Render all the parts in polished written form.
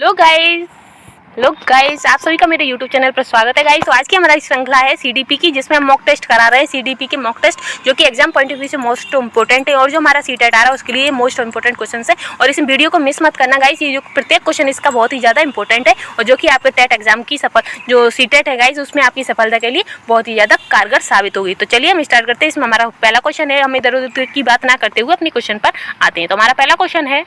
Hello guys, आप सभी का मेरे YouTube चैनल पर स्वागत है गाइस। तो आज की हमारी श्रृंखला है CDP की, जिसमें हम मॉक टेस्ट करा रहे हैं। CDP के मॉक टेस्ट जो कि एग्जाम पॉइंट ऑफ व्यू से मोस्ट इंपॉर्टेंट है, और जो हमारा सीटेट आ रहा है उसके लिए मोस्ट इंपॉर्टेंट क्वेश्चन है। और इस वीडियो को मिस मत करना गाइस, ये जो प्रत्येक क्वेश्चन इसका बहुत ही ज़्यादा इंपॉर्टेंट है, और जो कि आपके टेट एग्जाम की जो सीटेट है गाइस, उसमें आपकी सफलता के लिए बहुत ही ज़्यादा कारगर साबित होगी। तो चलिए हम स्टार्ट करते हैं। इसमें हमारा पहला क्वेश्चन है, हम इधर उधर की बात ना करते हुए अपने क्वेश्चन पर आते हैं। तो हमारा पहला क्वेश्चन है,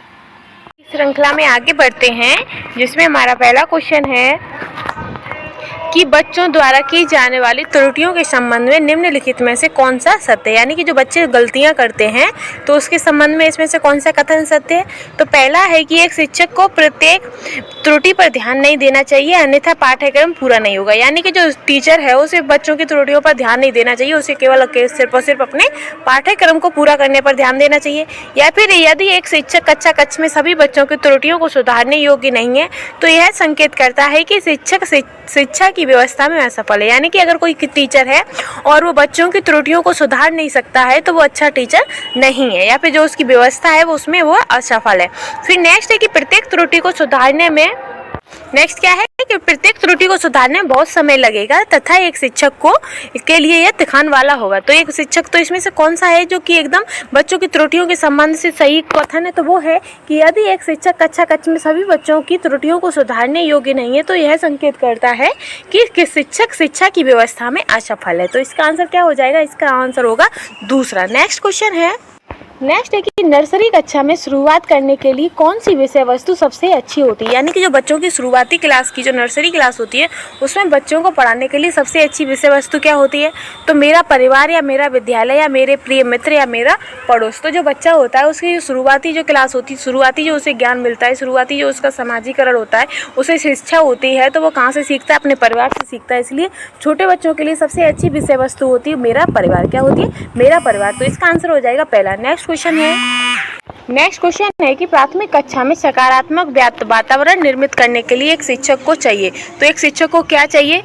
श्रृंखला में आगे बढ़ते हैं, जिसमें हमारा पहला क्वेश्चन है कि बच्चों द्वारा की जाने वाली त्रुटियों के संबंध में निम्नलिखित में से कौन सा सत्य है। यानी कि जो बच्चे गलतियां करते हैं तो उसके संबंध में इसमें से कौन सा कथन सत्य है। तो पहला है कि एक शिक्षक को प्रत्येक त्रुटि पर ध्यान नहीं देना चाहिए, अन्यथा पाठ्यक्रम पूरा नहीं होगा। यानी कि जो टीचर है उसे बच्चों की त्रुटियों पर ध्यान नहीं देना चाहिए, उसे केवल सिर्फ और सिर्फ अपने पाठ्यक्रम को पूरा करने पर ध्यान देना चाहिए। या फिर यदि एक शिक्षक कक्षा कक्ष में सभी बच्चों की त्रुटियों को सुधारने योग्य नहीं है, तो यह संकेत करता है कि शिक्षक शिक्षा की व्यवस्था में असफल है। यानी कि अगर कोई टीचर है और वो बच्चों की त्रुटियों को सुधार नहीं सकता है, तो वो अच्छा टीचर नहीं है, या फिर जो उसकी व्यवस्था है वो उसमें वो असफल है। फिर नेक्स्ट है कि प्रत्येक त्रुटि को सुधारने में बहुत समय लगेगा, तथा एक शिक्षक को इसके लिए यह दिखाने वाला होगा। तो एक शिक्षक, तो इसमें से कौन सा है जो कि एकदम बच्चों की त्रुटियों के संबंध से सही कथन है, तो वो है कि यदि एक शिक्षक कक्षा कक्ष में सभी बच्चों की त्रुटियों को सुधारने योग्य नहीं है, तो यह संकेत करता है कि शिक्षक शिक्षा की व्यवस्था में असफल है। तो इसका आंसर क्या हो जाएगा? इसका आंसर होगा दूसरा। नेक्स्ट क्वेश्चन है कि नर्सरी कक्षा में शुरुआत करने के लिए कौन सी विषय वस्तु सबसे अच्छी होती है। यानी कि जो बच्चों की शुरुआती क्लास की जो नर्सरी क्लास होती है, उसमें बच्चों को पढ़ाने के लिए सबसे अच्छी विषय वस्तु क्या होती है? तो मेरा परिवार, या मेरा विद्यालय, या मेरे प्रिय मित्र, या मेरा पड़ोस। तो जो बच्चा होता है उसकी जो शुरुआती जो क्लास होती है, शुरुआती जो उसे ज्ञान मिलता है, शुरुआती जो उसका समाजीकरण होता है, उसे शिक्षा होती है, तो वो कहाँ से सीखता है? अपने परिवार से सीखता है। इसलिए छोटे बच्चों के लिए सबसे अच्छी विषय वस्तु होती है मेरा परिवार। क्या होती है? मेरा परिवार। तो इसका आंसर हो जाएगा पहला। नेक्स्ट क्वेश्चन है कि प्राथमिक कक्षा में सकारात्मक वातावरण निर्मित करने के लिए एक शिक्षक को चाहिए। तो एक शिक्षक को क्या चाहिए?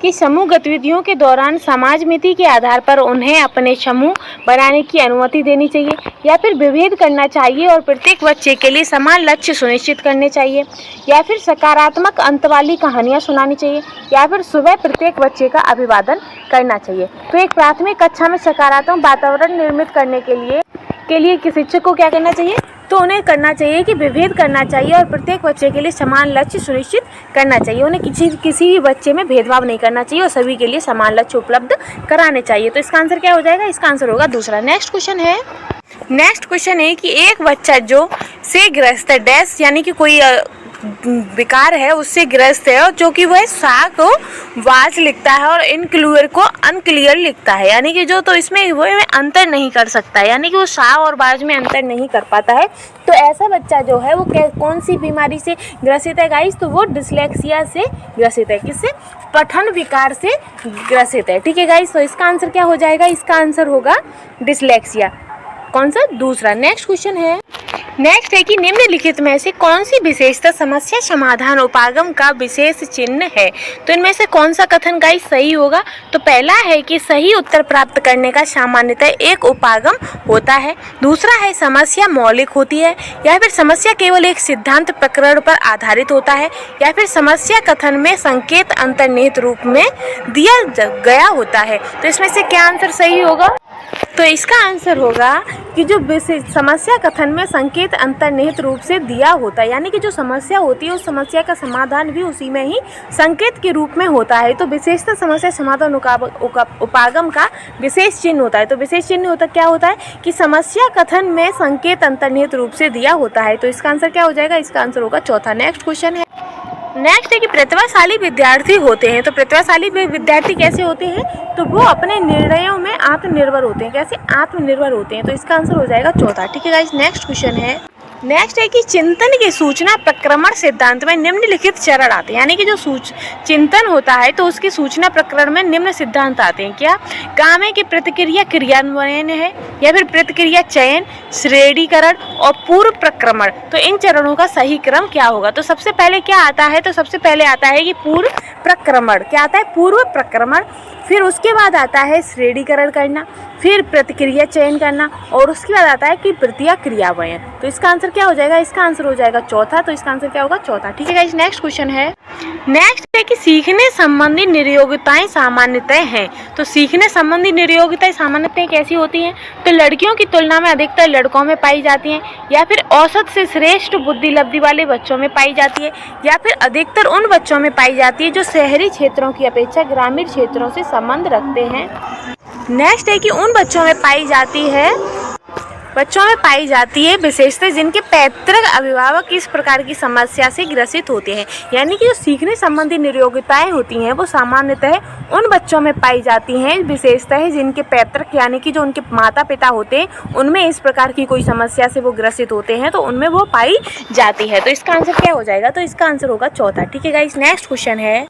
कि समूह गतिविधियों के दौरान समाजमिति के आधार पर उन्हें अपने समूह बनाने की अनुमति देनी चाहिए, या फिर विभेद करना चाहिए और प्रत्येक बच्चे के लिए समान लक्ष्य सुनिश्चित करने चाहिए, या फिर सकारात्मक अंत वाली कहानियाँ सुनानी चाहिए, या फिर सुबह प्रत्येक बच्चे का अभिवादन करना चाहिए। तो एक प्राथमिक कक्षा में सकारात्मक वातावरण निर्मित करने के लिए शिक्षक को क्या करना चाहिए? तो उन्हें करना चाहिए कि विभेद करना चाहिए और प्रत्येक बच्चे के लिए समान लक्ष्य सुनिश्चित करना चाहिए। उन्हें किसी भी बच्चे में भेदभाव नहीं करना चाहिए और सभी के लिए समान लक्ष्य उपलब्ध कराने चाहिए। तो इसका आंसर क्या हो जाएगा? इसका आंसर होगा दूसरा। नेक्स्ट क्वेश्चन है कि एक बच्चा जो से ग्रस्त है डैश, यानी कि कोई विकार है उससे ग्रस्त है, और जो कि वह सा को वाज लिखता है और इनक्लियर को अनक्लियर लिखता है। यानी कि जो, तो इसमें वो अंतर नहीं कर सकता है, यानी कि वो सा और वाज में अंतर नहीं कर पाता है। तो ऐसा बच्चा जो है वो कौन सी बीमारी से ग्रसित है गाइस? तो वो डिसलेक्सिया से ग्रसित है। किससे? पठन विकार से ग्रसित है। ठीक है गाइस, तो इसका आंसर क्या हो जाएगा? इसका आंसर होगा डिसलेक्सिया। कौन सा? दूसरा। नेक्स्ट है कि निम्नलिखित में से कौन सी विशेषता समस्या समाधान उपागम का विशेष चिन्ह है। तो इनमें से कौन सा कथन गाइस सही होगा? तो पहला है कि सही उत्तर प्राप्त करने का सामान्यतः एक उपागम होता है। दूसरा है समस्या मौलिक होती है, या फिर समस्या केवल एक सिद्धांत प्रकरण पर आधारित होता है, या फिर समस्या कथन में संकेत अंतर्निहित रूप में दिया गया होता है। तो इसमें से क्या आंसर सही होगा? तो इसका आंसर होगा कि जो समस्या कथन में संकेत अंतर्निहित रूप से दिया होता है, यानी कि जो समस्या होती है उस समस्या का समाधान भी उसी में ही संकेत के रूप में होता है। तो विशेषता समस्या समाधान उपागम का विशेष चिन्ह होता है। तो विशेष चिन्ह क्या होता है? कि समस्या कथन में संकेत अंतर्निहित रूप से दिया होता है। तो इसका आंसर क्या हो जाएगा? इसका आंसर होगा चौथा। नेक्स्ट है कि प्रतिभाशाली विद्यार्थी होते हैं। तो प्रतिभाशाली विद्यार्थी कैसे होते हैं? तो वो अपने निर्णयों में आत्मनिर्भर होते हैं। कैसे? आत्मनिर्भर होते हैं। तो इसका आंसर हो जाएगा चौथा। ठीक है गाइस, नेक्स्ट है कि चिंतन के सूचना प्रक्रमण सिद्धांत में निम्नलिखित चरण आते हैं। यानी कि जो चिंतन होता है तो उसकी सूचना प्रकरण में निम्न सिद्धांत आते हैं। क्या? कामे की प्रतिक्रिया क्रियान्वयन है, या फिर प्रतिक्रिया चयन, श्रेणीकरण और पूर्व प्रक्रमण। तो इन चरणों का सही क्रम क्या होगा? तो सबसे पहले क्या आता है? तो सबसे पहले आता है कि पूर्व प्रक्रमण। क्या आता है? पूर्व प्रक्रमण। फिर उसके बाद आता है श्रेणीकरण करना, फिर प्रतिक्रिया चयन करना और उसके बाद आता है कि प्रतिक्रिया क्रियान्वयन। तो इसका आंसर क्या हो जाएगा? इसका आंसर हो जाएगा चौथा। तो इसका आंसर क्या होगा? चौथा। ठीक है गाइस, नेक्स्ट क्वेश्चन है। नेक्स्ट है कि सीखने संबंधी निर्योग्यताएं सामान्यतः हैं। तो सीखने संबंधी निर्योग्यताएं सामान्यतः कैसी होती हैं? तो लड़कियों की तुलना में अधिकतर लड़कों में पाई जाती हैं, या फिर औसत से श्रेष्ठ बुद्धि लब्धि वाले बच्चों में पाई जाती है, या फिर अधिकतर उन बच्चों में पाई जाती है जो शहरी क्षेत्रों की अपेक्षा ग्रामीण क्षेत्रों से संबंध रखते हैं। नेक्स्ट है कि उन बच्चों में पाई जाती है विशेषता जिनके पैतृक अभिभावक इस प्रकार की समस्या से ग्रसित होते हैं। यानी कि जो सीखने संबंधी निर्योग्यताएं होती हैं वो सामान्यतः उन बच्चों में पाई जाती हैं विशेषताएं जिनके पैतृक यानी कि जो उनके माता पिता होते हैं उनमें इस प्रकार की कोई समस्या से वो ग्रसित होते हैं, तो उनमें वो पाई जाती है। तो इसका आंसर क्या हो जाएगा? तो इसका आंसर होगा चौथा। ठीक है गाइस, नेक्स्ट क्वेश्चन है।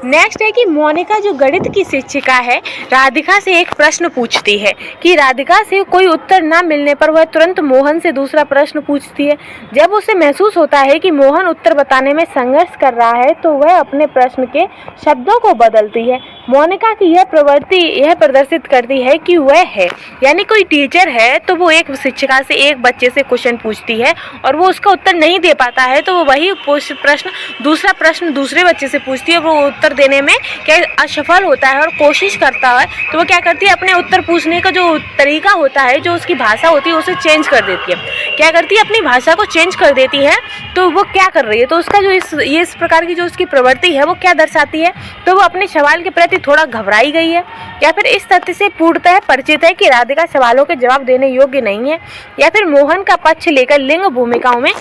नेक्स्ट है कि मोनिका जो गणित की शिक्षिका है राधिका से एक प्रश्न पूछती है कि राधिका से कोई उत्तर न मिलने पर वह तुरंत मोहन से दूसरा प्रश्न पूछती है। जब उसे महसूस होता है कि मोहन उत्तर बताने में संघर्ष कर रहा है तो वह अपने प्रश्न के शब्दों को बदलती है। मोनिका की यह प्रवृत्ति यह प्रदर्शित करती है कि वह है यानी कोई टीचर है तो वो एक शिक्षिका से एक बच्चे से क्वेश्चन पूछती है और वो उसका उत्तर नहीं दे पाता है तो वो वही दूसरा प्रश्न दूसरे बच्चे से पूछती है। वो उत्तर देने में क्या असफल होता है और कोशिश करता है तो वो क्या करती है, अपने उत्तर पूछने का जो तरीका होता है, जो उसकी भाषा होती है उसे चेंज कर देती है। क्या करती है? अपनी भाषा को चेंज कर देती है। तो वो क्या कर रही है? तो उसका जो इस प्रकार की जो उसकी प्रवृत्ति है वो क्या दर्शाती है? तो वो अपने सवाल के प्रति थोड़ा घबराई गई है, या फिर इस तथ्य से पूर्णतः परिचित है कि राधिका सवालों के जवाब देने योग्य नहीं है, या फिर मोहन का पक्ष लेकर लिंग भूमिकाओं में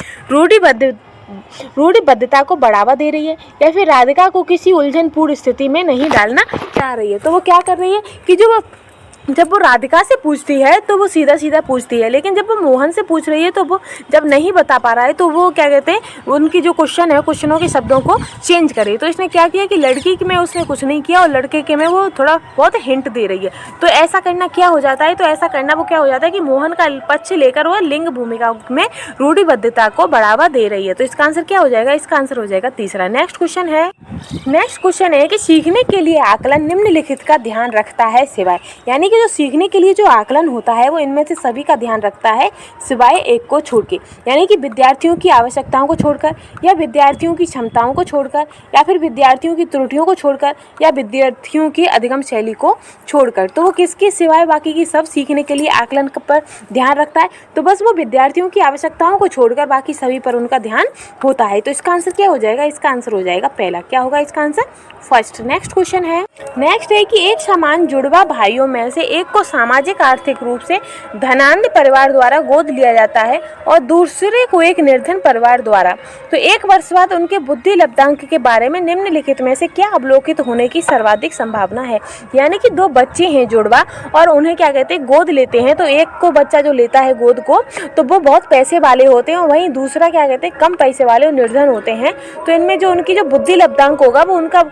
रूढ़िबद्धता को बढ़ावा दे रही है, या फिर राधिका को किसी उलझनपूर्ण स्थिति में नहीं डालना चाह रही है। तो वो क्या कर रही है कि जब वो राधिका से पूछती है तो वो सीधा सीधा पूछती है, लेकिन जब वो मोहन से पूछ रही है तो वो जब नहीं बता पा रहा है तो वो क्या कहते हैं, उनकी जो क्वेश्चन है क्वेश्चनों के शब्दों को चेंज करे। तो इसने क्या किया कि लड़की में उसने कुछ नहीं किया और लड़के के में वो थोड़ा बहुत हिंट दे रही है। तो ऐसा करना क्या हो जाता है? तो ऐसा करना वो क्या हो जाता है कि मोहन का पक्ष लेकर वह लिंग भूमिका में रूढ़िबद्धता को बढ़ावा दे रही है। तो इसका आंसर क्या हो जाएगा? इसका आंसर हो जाएगा तीसरा। नेक्स्ट क्वेश्चन है कि सीखने के लिए आकलन निम्नलिखित का ध्यान रखता है सिवाय, यानी कि जो सीखने के लिए जो आकलन होता है वो इनमें से सभी का ध्यान रखता है सिवाय एक को छोड़ के, यानी कि विद्यार्थियों की आवश्यकताओं को छोड़कर, या विद्यार्थियों की क्षमताओं को छोड़कर, या फिर विद्यार्थियों की त्रुटियों को छोड़कर, या विद्यार्थियों की अधिगम शैली को छोड़कर। तो वो किसके सिवाय बाकी की सब सीखने के लिए आकलन पर ध्यान रखता है? तो बस वो विद्यार्थियों की आवश्यकताओं को छोड़कर बाकी सभी पर उनका ध्यान होता है। तो इसका आंसर क्या हो जाएगा? इसका आंसर हो जाएगा पहला। क्या होगा इसका आंसर? फर्स्ट। नेक्स्ट क्वेश्चन है। नेक्स्ट है कि एक समान जुड़वा भाइयों में से एक को सामाजिक आर्थिक रूप से धनाढ्य परिवार द्वारा गोद लिया जाता है और दूसरे को एक निर्धन परिवार द्वारा। तो एक वर्ष बाद उनके बुद्धि लब्धांक के बारे में निम्नलिखित में से क्या अवलोकित होने की सर्वाधिक संभावना है? यानी कि दो बच्चे हैं जुड़वा और उन्हें क्या कहते हैं, गोद लेते हैं। तो एक को बच्चा जो लेता है गोद को तो वो बहुत पैसे वाले होते हैं और वहीं दूसरा क्या कहते हैं, कम पैसे वाले और निर्धन होते हैं। तो इनमें जो उनकी जो बुद्धि लब्धांक होगा वो उनका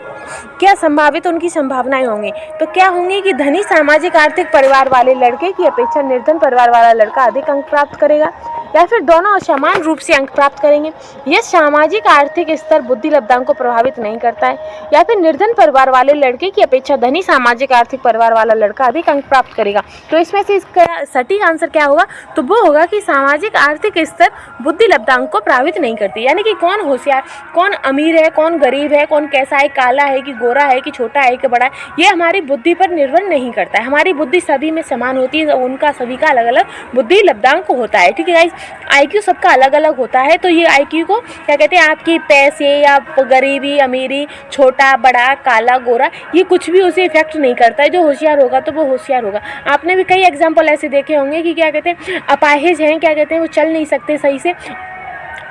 क्या संभावित उनकी संभावनाएं होंगी? तो क्या होंगी कि धनी सामाजिक आर्थिक परिवार वाले लड़के की अपेक्षा निर्धन परिवार वाला लड़का अधिक अंक प्राप्त करेगा, या फिर दोनों समान रूप से अंक प्राप्त करेंगे। यह सामाजिक आर्थिक स्तर बुद्धि लब्धांक को प्रभावित नहीं करता है, या फिर निर्धन परिवार वाले लड़के की अपेक्षा धनी सामाजिक आर्थिक परिवार वाला लड़का अधिक अंक प्राप्त करेगा। तो इसमें से इसका सटीक आंसर क्या होगा? तो वो होगा कि सामाजिक आर्थिक स्तर बुद्धि लब्धांक को प्रभावित नहीं करती। यानी कि कौन होशियार, कौन अमीर है, कौन गरीब है, कौन कैसा है, काला है कि गोरा है कि छोटा है कि बड़ा है, ये हमारी बुद्धि पर निर्भर नहीं करता है। हमारी बुद्धि सभी में समान होती है, उनका सभी का अलग अलग बुद्धि लब्धांक होता है। ठीक है गाइस, IQ सबका अलग अलग होता है। तो ये IQ को क्या कहते हैं, आपकी पैसे या गरीबी अमीरी, छोटा बड़ा, काला गोरा, ये कुछ भी उसे इफेक्ट नहीं करता है। जो होशियार होगा तो वो होशियार होगा। आपने भी कई एग्जाम्पल ऐसे देखे होंगे कि क्या कहते हैं, अपाहिज हैं, क्या कहते हैं, वो चल नहीं सकते सही से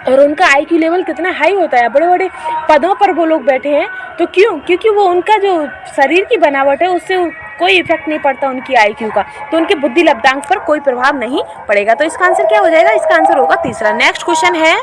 और उनका IQ लेवल कितना हाई होता है, बड़े बड़े पदों पर वो लोग बैठे हैं। तो क्यों? क्योंकि वो उनका जो शरीर की बनावट है उससे कोई इफेक्ट नहीं पड़ता उनकी IQ का, तो उनके बुद्धि लब्धांक पर कोई प्रभाव नहीं पड़ेगा। तो इसका आंसर क्या हो जाएगा? इसका आंसर होगा तीसरा। नेक्स्ट क्वेश्चन है।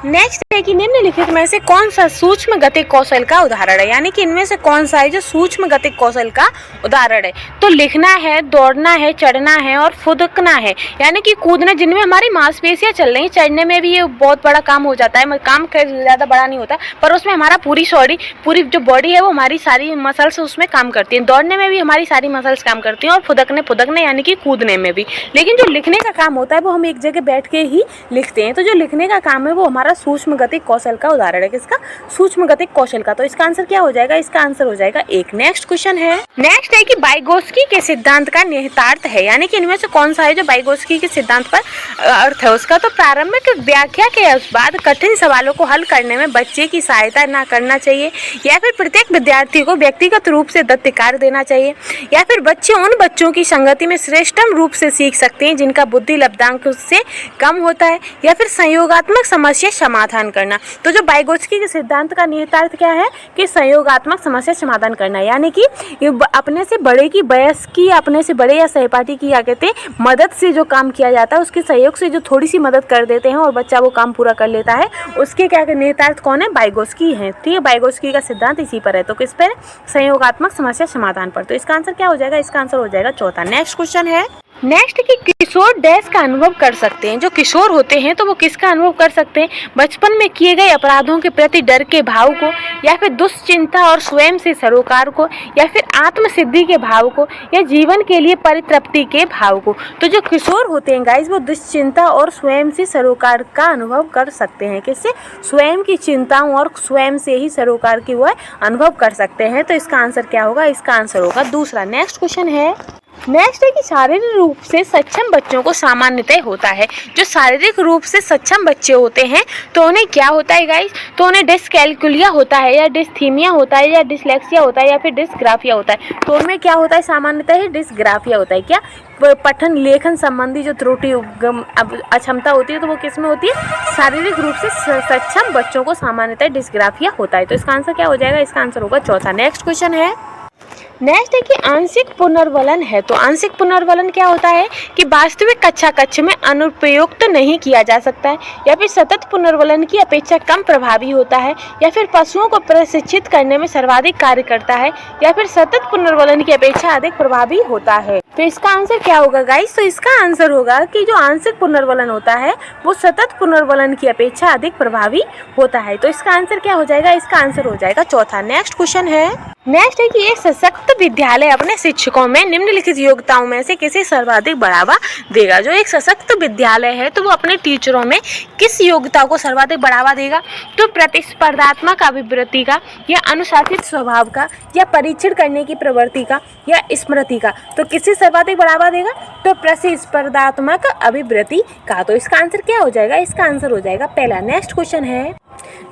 नेक्स्ट है है कि निम्नलिखित में से कौन सा सूक्ष्म गतिक कौशल का उदाहरण है, यानी कि इनमें से कौन सा है जो सूक्ष्म गतिक कौशल का उदाहरण है। तो लिखना है, दौड़ना है, चढ़ना है और फुदकना है, यानी कि कूदना, जिनमें हमारी मांसपेशियां चल रही हैं। चढ़ने में भी ये बहुत बड़ा काम हो जाता है, काम ज़्यादा बड़ा नहीं होता, पर उसमें हमारा पूरी जो बॉडी है वो हमारी सारी मसल्स उसमें काम करती हैं। दौड़ने में भी हमारी सारी मसल्स काम करती हैं और फुदकने यानी कि कूदने में भी। लेकिन जो लिखने का काम होता है वो हम एक जगह बैठ के ही लिखते हैं। तो जो लिखने का काम है वो हमारा सूक्ष्म गतिक कौशल का उदाहरण है। किसका? सूक्ष्म गतिक कौशल का। तो इसका आंसर क्या हो जाएगा? इसका आंसर हो जाएगा एक। नेक्स्ट क्वेश्चन है, नेक्स्ट है कि वाइगोत्स्की के सिद्धांत का निहितार्थ है, यानी कि इनमें से कौन सा है जो वाइगोत्स्की के सिद्धांत पर अर्थ है उसका। तो प्रारंभिक व्याख्या के बाद कठिन सवालों को हल करने में बच्चे की सहायता ना करना चाहिए, या फिर प्रत्येक विद्यार्थी को व्यक्तिगत रूप से दत्त कार्य देना चाहिए, या फिर बच्चे उन बच्चों की संगति में श्रेष्ठतम रूप से सीख सकते हैं जिनका बुद्धि लब्धांक उससे कम होता है, या फिर संयोगात्मक समस्या समाधान करना। तो जो वाइगोत्स्की के सिद्धांत का निहितार्थ क्या है कि संयोगात्मक समस्या समाधान करना, यानी कि अपने से बड़े की वयस की, अपने से बड़े या सहपाठी की क्या कहते हैं मदद से जो काम किया जाता है, उसके सहयोग से जो थोड़ी सी मदद कर देते हैं और बच्चा वो काम पूरा कर लेता है, उसके क्या निहितार्थ कौन है? वाइगोत्स्की है। ठीक है, वाइगोत्स्की का सिद्धांत इसी पर है। तो किस पर? संयोगात्मक समस्या समाधान पर। तो इसका आंसर क्या हो जाएगा? इसका आंसर हो जाएगा चौथा। नेक्स्ट क्वेश्चन है, नेक्स्ट कि किशोर डैश का अनुभव कर सकते हैं। जो किशोर होते हैं तो वो किसका अनुभव कर सकते हैं? बचपन में किए गए अपराधों के प्रति डर के भाव को, या फिर दुश्चिंता और स्वयं से सरोकार को, या फिर आत्मसिद्धि के भाव को, या जीवन के लिए परितृप्ति के भाव को। तो जो किशोर होते हैं गाइस वो दुश्चिंता और स्वयं से सरोकार का अनुभव कर सकते हैं। किससे? स्वयं की चिंताओं और स्वयं से ही सरोकार की वो अनुभव कर सकते हैं। तो इसका आंसर क्या होगा? इसका आंसर होगा दूसरा। नेक्स्ट क्वेश्चन है, नेक्स्ट है कि शारीरिक रूप से सक्षम बच्चों को सामान्यतः होता है। जो शारीरिक रूप से सक्षम बच्चे होते हैं तो उन्हें क्या होता है गाइस? तो उन्हें डिसकैल्कुलिया होता है, या डिस्थीमिया होता है, या डिसलेक्सिया होता है, या फिर डिसग्राफिया होता है। तो उनमें क्या होता है? सामान्यतः डिसग्राफिया होता है। क्या? पठन लेखन संबंधी जो त्रुटि अक्षमता होती है तो वो किस में होती है? शारीरिक रूप से सक्षम बच्चों को सामान्यतः डिसग्राफिया होता है। तो इसका आंसर क्या हो जाएगा? इसका आंसर होगा चौथा। नेक्स्ट क्वेश्चन है, नेक्स्ट है कि आंशिक पुनर्वलन है। तो आंशिक पुनर्वलन क्या होता है कि वास्तविक कक्षा कक्ष में अनुपयुक्त नहीं किया जा सकता है, या फिर सतत पुनर्वलन की अपेक्षा कम प्रभावी होता है, या फिर पशुओं को प्रशिक्षित करने में सर्वाधिक कार्य करता है, या फिर सतत पुनर्वलन की अपेक्षा अधिक प्रभावी होता है। तो इसका आंसर क्या होगा गाइस? तो इसका आंसर होगा कि जो आंशिक पुनर्वलन होता है वो सतत पुनर्वलन की अपेक्षा अधिक प्रभावी होता है। तो इसका आंसर क्या हो जाएगा? इसका आंसर हो जाएगा चौथा। नेक्स्ट क्वेश्चन है, नेक्स्ट है कि एक सशक्त विद्यालय अपने शिक्षकों में निम्नलिखित योग्यताओं में से किसे सर्वाधिक बढ़ावा देगा। जो एक सशक्त विद्यालय है तो वो अपने टीचरों में किस योग्यता को सर्वाधिक बढ़ावा देगा? तो प्रतिस्पर्धात्मक अभिवृत्ति का, या अनुशासित स्वभाव का, या परीक्षण करने की प्रवृत्ति का, या स्मृति का। तो किसे सर्वाधिक बढ़ावा देगा? तो प्रतिस्पर्धात्मक अभिवृत्ति का। तो इसका आंसर क्या हो जाएगा? इसका आंसर हो जाएगा पहला। नेक्स्ट क्वेश्चन है,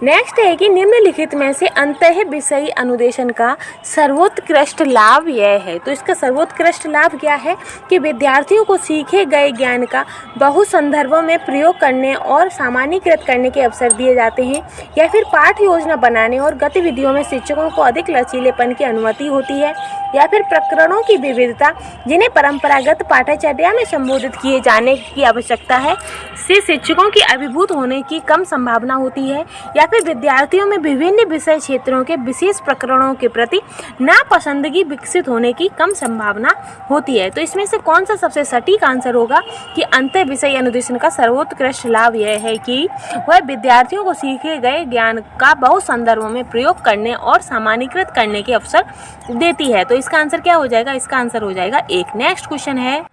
नेक्स्ट है कि निम्नलिखित में से अंतः विषयी अनुदेशन का सर्वोत्कृष्ट लाभ यह है। तो इसका सर्वोत्कृष्ट लाभ क्या है कि विद्यार्थियों को सीखे गए ज्ञान का बहु संदर्भों में प्रयोग करने और सामान्यीकृत करने के अवसर दिए जाते हैं, या फिर पाठ्य योजना बनाने और गतिविधियों में शिक्षकों को अधिक लचीलेपन की अनुमति होती है, या फिर प्रकरणों की विविधता जिन्हें परंपरागत पाठ्यचर्या में संबोधित किए जाने की आवश्यकता है से शिक्षकों की अभिभूत होने की कम संभावना होती है, या फिर विद्यार्थियों में विभिन्न विषय क्षेत्रों के विशेष प्रकरणों के प्रति नापसंदगी विकसित होने की कम संभावना होती है। तो इसमें से कौन सा सबसे सटीक आंसर होगा कि अंतर विषय अनुदेशन का सर्वोत्कृष्ट लाभ यह है कि वह विद्यार्थियों को सीखे गए ज्ञान का बहु संदर्भों में प्रयोग करने और सामान्यीकृत करने के अवसर देती है। तो इसका आंसर क्या हो जाएगा? इसका आंसर हो जाएगा एक। नेक्स्ट क्वेश्चन है,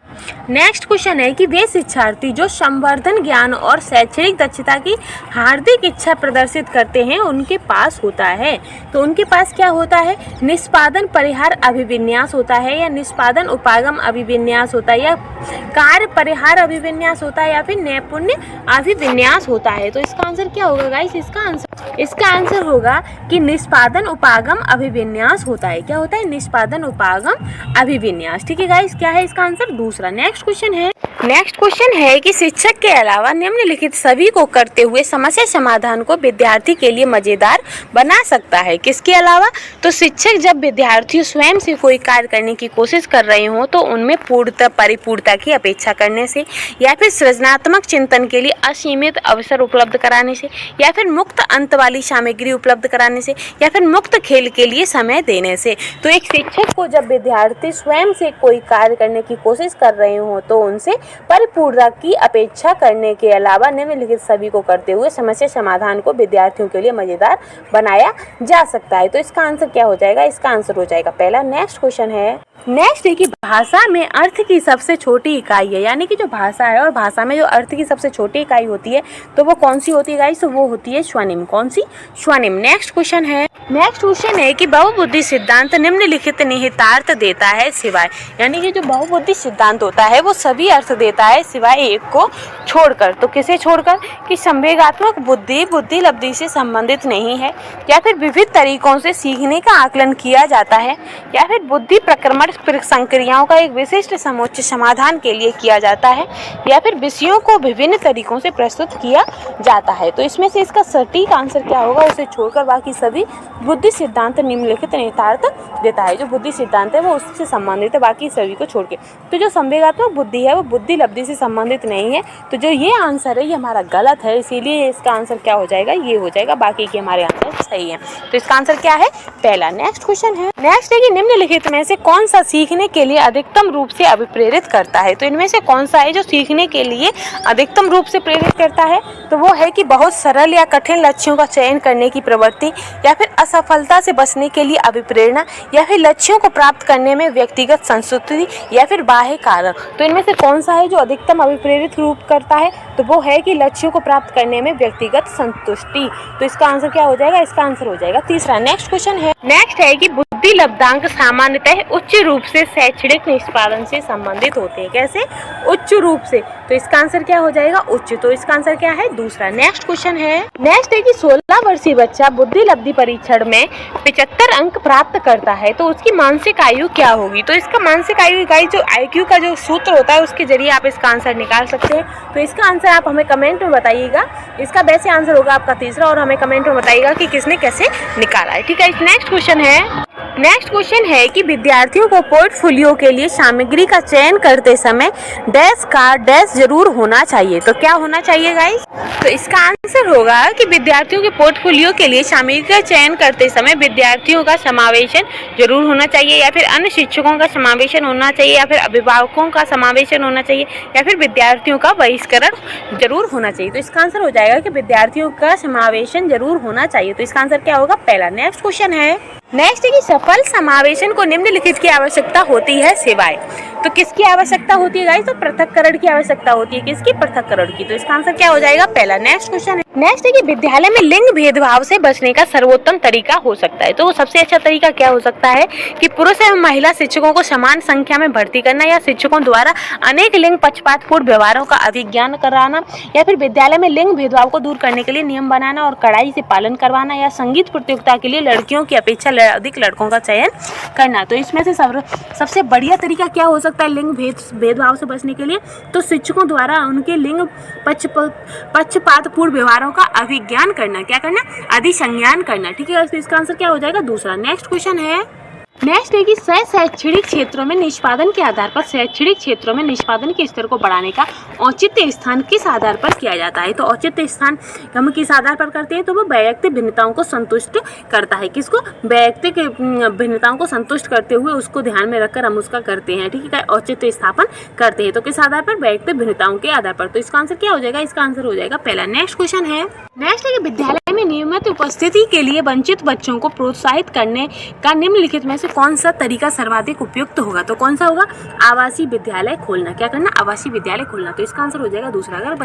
नेक्स्ट क्वेश्चन है कि वे शिक्षार्थी जो संवर्धन ज्ञान और शैक्षणिक दक्षता की हार्दिक इच्छा प्रदर्शित करते हैं उनके पास होता है। तो उनके पास क्या होता है? निष्पादन परिहार अभिविन्यास होता है, या निष्पादन उपागम अभिविन्यास होता है, या कार्य परिहार अभिविन्यास होता है, या फिर नैपुण्य अभिविन्यास होता है। तो इसका आंसर क्या होगा गाइस? इसका आंसर होगा कि निष्पादन उपागम अभिविन्यास होता है। क्या होता है? निष्पादन उपागम अभिविन्यास। ठीक है गाइस, क्या है इसका आंसर? दूसरा। नेक्स्ट क्वेश्चन है, नेक्स्ट क्वेश्चन है कि शिक्षक के अलावा निम्नलिखित सभी को करते हुए समस्या समाधान को विद्यार्थी के लिए मजेदार बना सकता है। किसके अलावा? तो शिक्षक जब विद्यार्थी स्वयं से कोई कार्य करने की कोशिश कर रहे हों तो उनमें परिपूर्णता की अपेक्षा करने से, या फिर सृजनात्मक चिंतन के लिए असीमित अवसर उपलब्ध कराने से, या फिर मुक्त अंत वाली सामग्री उपलब्ध कराने से, या फिर मुक्त खेल के लिए समय देने से। तो एक शिक्षक को जब विद्यार्थी स्वयं से कोई कार्य करने की कोशिश कर रहे हों तो उनसे परिपूर्णता की अपेक्षा करने के अलावा निम्नलिखित सभी को करते हुए समस्या समाधान को विद्यार्थियों के लिए मजेदार बनाया जा सकता है। तो इसका आंसर क्या हो जाएगा? इसका आंसर हो जाएगा पहला। नेक्स्ट क्वेश्चन है, नेक्स्ट है कि भाषा में अर्थ की सबसे छोटी इकाई है, यानी कि जो भाषा है और भाषा में जो अर्थ की सबसे छोटी इकाई होती है तो वो कौन सी होती है गाइस? तो वो होती है स्वनिम। कौन सी? स्वनिम। नेक्स्ट क्वेश्चन है कि बहुबुद्धि सिद्धांत निम्नलिखित निहितार्थ देता है सिवाय, यानी कि जो बहुबुद्धि सिद्धांत होता है वो सभी अर्थ देता है सिवाय एक को छोड़कर। तो किसे छोड़कर? कि संवेगात्मक बुद्धि लब्धि से संबंधित नहीं है, या फिर विविध तरीकों से सीखने का आकलन किया जाता है, या फिर बुद्धि प्रक्रमण संक्रियाओं का एक विशिष्ट समुच्चय समाधान के लिए किया जाता है, या फिर विषयों को विभिन्न तरीकों से प्रस्तुत किया जाता है। तो इसमें से इसका सटीक आंसर क्या होगा? उसे छोड़कर बाकी सभी बुद्धि सिद्धांत निम्नलिखित निहितार्थ देता है। जो बुद्धि सिद्धांत है वो उससे संबंधित है, बाकी सभी को छोड़ के। तो जो संवेगात्मक बुद्धि है वो बुद्धि लब्धि से संबंधित नहीं है। तो जो ये आंसर है ये हमारा गलत है, इसीलिए इसका आंसर क्या हो जाएगा? ये हो जाएगा। बाकी के हमारे आंसर सही है। तो इसका आंसर क्या है? पहला। नेक्स्ट क्वेश्चन है, नेक्स्ट है कि निम्नलिखित में से कौन सा सीखने के लिए अधिकतम रूप से अभिप्रेरित करता है? तो इनमें से कौन सा है जो सीखने के लिए अधिकतम रूप से प्रेरित करता है? तो वो है कि बहुत सरल या कठिन लक्ष्यों का चयन करने की प्रवृत्ति, या फिर असफलता से बचने के लिए अभिप्रेरणा, या फिर लक्ष्यों को प्राप्त करने में व्यक्तिगत संतुष्टि, या फिर बाह्य कारक। तो इनमें से कौन सा है जो अधिकतम अभिप्रेरित रूप करता है? तो वो है कि लक्ष्यों को प्राप्त करने में व्यक्तिगत संतुष्टि। तो इसका आंसर क्या हो जाएगा? इसका आंसर हो जाएगा तीसरा। नेक्स्ट क्वेश्चन है, नेक्स्ट है कि बुद्धि लब्धांक सामान्यतः उच्च रूप से शैक्षणिक निष्पादन से संबंधित होते हैं। कैसे? उच्च रूप से। तो इसका आंसर क्या हो जाएगा? उच्च। तो इसका आंसर क्या है? दूसरा। नेक्स्ट क्वेश्चन है, नेक्स्ट है कि 16 वर्षीय बच्चा बुद्धि लब्धि परीक्षण में 75 अंक प्राप्त करता है तो उसकी मानसिक आयु क्या होगी? तो इसका मानसिक आयु गाइस जो IQ का जो सूत्र होता है उसके जरिए आप इसका आंसर निकाल सकते हैं। तो इसका आंसर आप हमें कमेंट में बताइएगा। इसका वैसे आंसर होगा आपका तीसरा, और हमें कमेंट में बताइएगा कि किसने कैसे निकाला है। ठीक है। नेक्स्ट क्वेश्चन है कि विद्यार्थियों को पोर्टफोलियो के लिए सामग्री का चयन करते समय डैश का डैश जरूर होना चाहिए। तो क्या होना चाहिए गाइस? तो इसका आंसर होगा कि विद्यार्थियों के पोर्टफोलियो के लिए सामग्री का चयन करते समय विद्यार्थियों का समावेशन जरूर होना चाहिए, या फिर अन्य शिक्षकों का समावेशन होना चाहिए, या फिर अभिभावकों का समावेशन होना चाहिए, या फिर विद्यार्थियों का बहिष्करण जरूर होना चाहिए। तो इसका आंसर हो जाएगा कि विद्यार्थियों का समावेशन जरूर होना चाहिए। तो इसका आंसर क्या होगा? पहला। नेक्स्ट क्वेश्चन है, नेक्स्ट है कि सफल समावेशन को निम्नलिखित की आवश्यकता होती है सिवाय। तो किसकी आवश्यकता होती है गाइस? तो पृथक्करण की आवश्यकता होती है। किसकी? पृथक्करण की। तो इसका आंसर क्या हो जाएगा? पहला। नेक्स्ट क्वेश्चन है, नेक्स्ट है कि विद्यालय में लिंग भेदभाव से बचने का सर्वोत्तम तरीका हो सकता है। तो सबसे अच्छा तरीका क्या हो सकता है? कि पुरुष एवं महिला शिक्षकों को समान संख्या में भर्ती करना, या शिक्षकों द्वारा अनेक लिंग पक्षपातपूर्ण व्यवहारों का अभिज्ञान कराना, या फिर विद्यालय में लिंग भेदभाव को दूर करने के लिए नियम बनाना और कड़ाई से पालन करवाना, या संगीत प्रतियोगिता के लिए लड़कियों की अपेक्षा अधिक लड़कों का चयन करना। तो इसमें से सबसे बढ़िया तरीका क्या हो सकता है लिंग भेदभाव से बचने के लिए? तो शिक्षकों द्वारा उनके लिंग पक्षपातपूर्ण व्यवहारों का अभिज्ञान करना। क्या करना? अधिसंज्ञान करना। ठीक है। तो इसका आंसर क्या हो जाएगा? दूसरा। नेक्स्ट क्वेश्चन है, नेक्स्ट है कि शैक्षणिक क्षेत्रों में निष्पादन के आधार पर शैक्षणिक क्षेत्रों में निष्पादन के स्तर को बढ़ाने का औचित्य स्थान किस आधार पर किया जाता है? तो औचित्य स्थान हम किस आधार पर करते हैं? तो वो वैयक्तिक भिन्नताओं को संतुष्ट करता है। किसको? वैयक्तिक भिन्नताओं को संतुष्ट करते हुए उसको ध्यान में रखकर हम उसका करते हैं। ठीक है। औचित्य स्थापन करते हैं। तो किस आधार पर? वैयक्तिक भिन्नताओं के आधार पर। तो इसका आंसर क्या हो जाएगा? इसका आंसर हो जाएगा पहला। नेक्स्ट क्वेश्चन है, नेक्स्ट है कि विद्यालय में नियमित उपस्थिति के लिए वंचित बच्चों को प्रोत्साहित करने का निम्नलिखित में से कौन सा तरीका सर्वाधिक उपयुक्त होगा? तो कौन सा होगा? आवासीय विद्यालय खोलना। क्या करना? आवासीय विद्यालय खोलना। तो इसका आंसर हो जाएगा दूसरा।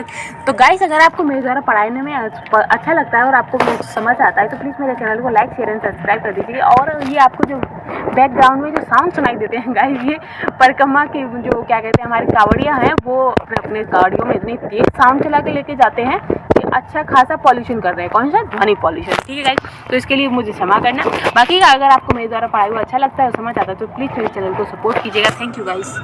तो गाइस अगर आपको मेरे द्वारा पढ़ाने में अच्छा लगता है और आपको समझ आता है तो प्लीज़ मेरे चैनल को लाइक शेयर एंड सब्सक्राइब कर दीजिए। और ये आपको जो बैकग्राउंड में जो साउंड सुनाई देते हैं गाइस, ये परिक्रमा के जो क्या कहते हैं हमारे कावड़िया हैं वो अपने गाड़ियों में इतनी तेज साउंड चला के लेके जाते हैं कि अच्छा खासा पॉल्यूशन कर रहे हैं। कौन सा? ध्वनि पॉल्यूशन। ठीक है गाइस। तो इसके लिए मुझे क्षमा करना। बाकी अगर आपको मेरे द्वारा पढ़ाई हुआ अच्छा लगता है और समझ आता है तो प्लीज़ मेरे चैनल को सपोर्ट कीजिएगा। Thank you guys.